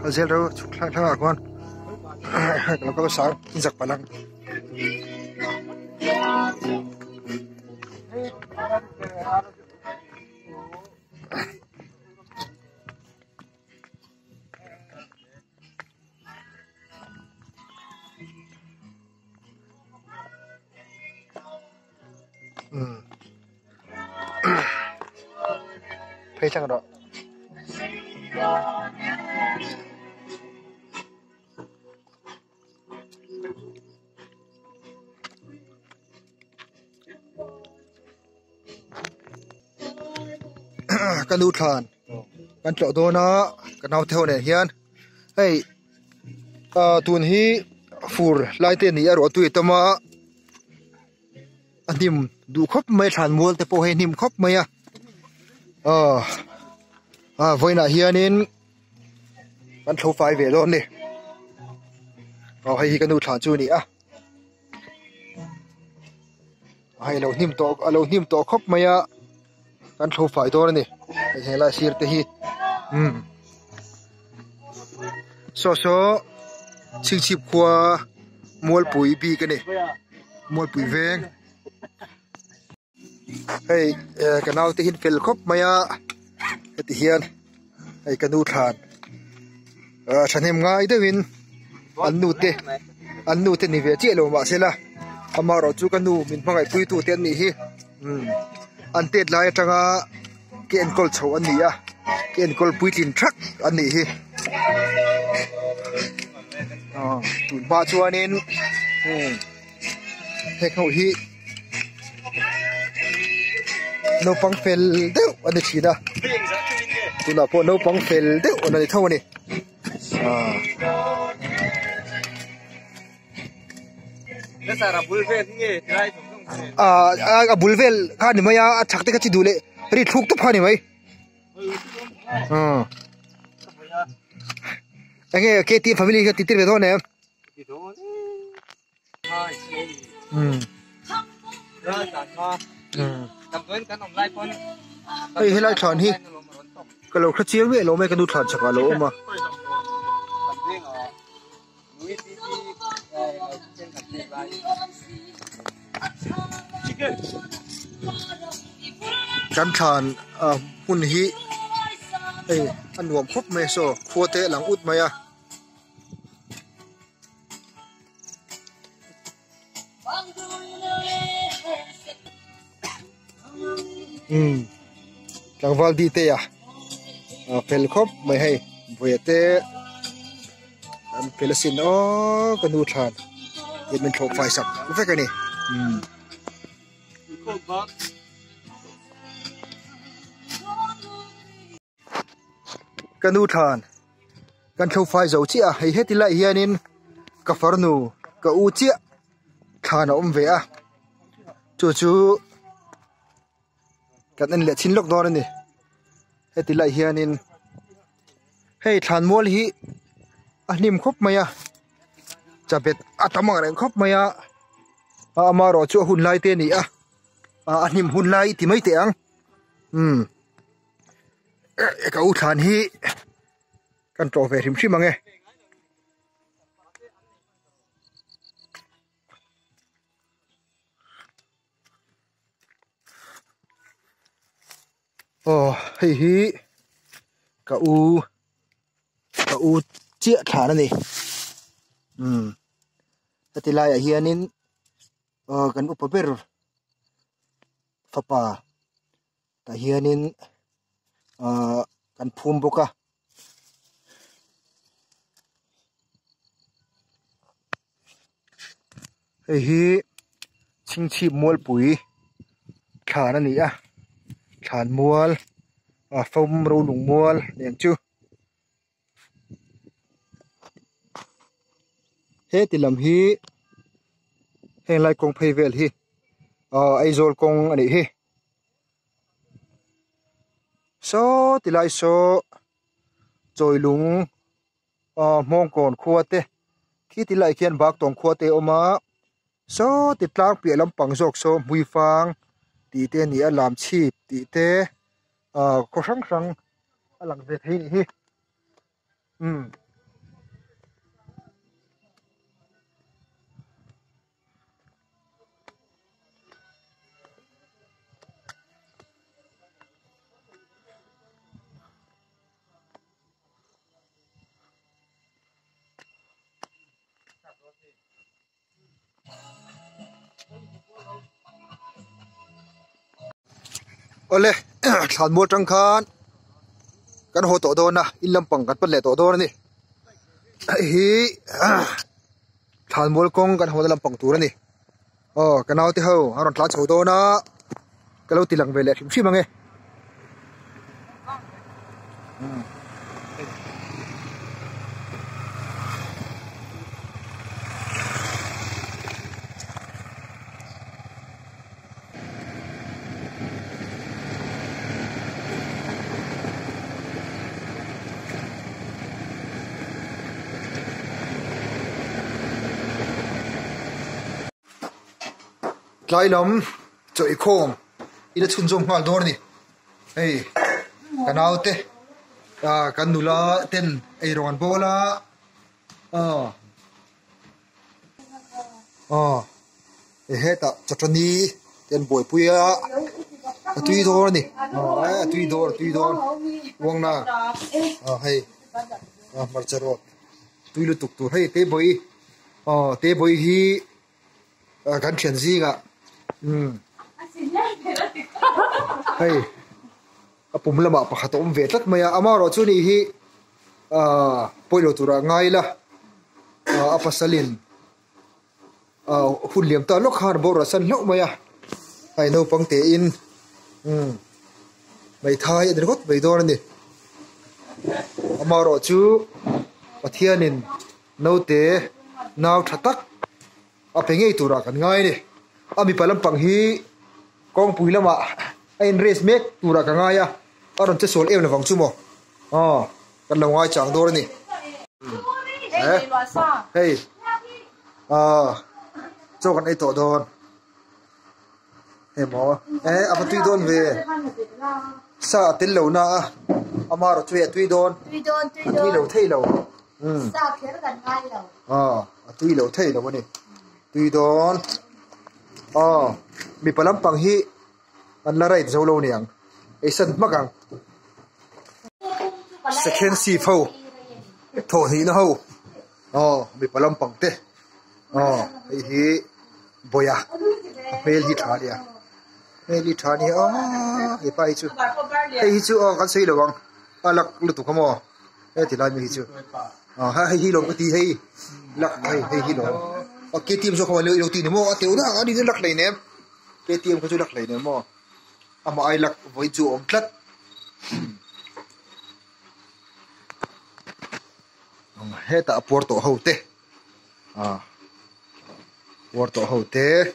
Zel đâu thang thang con nó có sáng giặc bản năng thấy chẳng đó cái lút thàn cái chỗ đó nó cái nào theo này hiền hey tuần hi phur lại tiền này ở tuổi tama anh tìm đủ khóc mấy thàn mua thì po hay niệm khóc mấy vậy là hiền nên anh thâu phải về luôn đi hay cái lút thàn chui này hay lâu niệm to khóc mấy kan thâu phải to này hay là sir te hi so ching chip qua mual pui bi cái này mual pui veng hey cái nào te hin fel khop maya cái ti hian hey cái nu than chan hem ngai de win an nu te ni ve che lo ma se la ama ro chu kan nu min mangai pui tu ten ni hi an tet lai tanga ken kol chho an ni ken kol puitin thak an ni hi tun ba chuanin he khau hi no pang fel deuh an ni thina tuna po no pang fel deuh an ni thau ni Sara bulvel nge try bulvel kha ni maya chakte ka chi dule ri thuk to phani mai ange ke ti family ka titir ve do ne ai helai thon hi ka lo kha chiang ve lo me ka nu thon chaka lo ma kan than hun hi an nuam khop me so khote lang ut maya chẳng vào đi tê à phèn khóc mày hay về tê anh phèn xin nó cái nút hàn hiện mình thuộc phải sập cũng phải cái này cái nút hàn cái thuộc phải dấu chia hay hết thì lại hiện in cái phở nụ cái u chia thà nó về à chú cái này là chín lốc đó này hết thì lại hiện in hey than mua hi anh em khóc mày à chả biết tao mang lại khóc mày à mà rồi chỗ hun lai tên này à anh em hun lai thì mấy tiếng cái u than hi cần trò về thì mà nghe hey hi cái u chia thả nó này thì lại ở hiện in gần upper papa ta hiện in gần phum boka hi chinh chi mual pui thả nó này à thản mual phong râu lủng mual đèn chưa hết thì làm hi hẹn lại con phay về hi ai rồi con anh hi số thì lại số rồi lủng mong còn khua tê khi thì lại khiên bạc tổng khua tê oma số thì tlang bịa lắm bằng dọc số mùi phang tí tê nĩa làm chip tí tê có sáng sáng lặng về thế này hi ole thàn mua trăng khan kan ho to do na in lam pang kan pat le to do ni hi thàn mua kong kan ho lam pang tu ni kan nào ti ho aron tla chho do na ka lo ti lang ve le thim thim ange lai lắm chọi khom ina chun jong hal dor ni hey kanau te kan nula ten ei ron bola heta chotani ten boy puya tui dor ni tui dor wong na hey marcharo tui lu tuk tu hey te boy hi kan thian zinga hey apum lama pakhat om ve tlat maya amaro chu ni hi poilo tura ngai la apasalin hun liam ta lok har bora san lo maya ai no pangte in mai thai den got bei dor ni amaro chu pathianin note naw thatak apengei tura kan ngai ni ami palam pang hi kong pui lama ein race mek tura ka ngaya aron che sol em na wang chumo kan lo ngai chang dor ni hey cho kan ei to don he mo apa tui don ve sa til lo na amaro tui don tui lo thei lo sa kher kan ngai lo tui lo thei lo ni tui don mi palam pang hi an la right zo lo niang esan makang second si fo tho hi na ho mi palam pang te hi boya mel hi tha dia mel hi tha ni a hi pai chu hi chu kan sei lo wang alak lu tu khamo e ti lai mi hi chu hi lo ti hi lak hi lo ke tim so khamo lo ti ni mo te na ani lak nei ne ke tim ko chu lak nei ne mo ama ai lak voi chu om tlat heta porto hote porto hote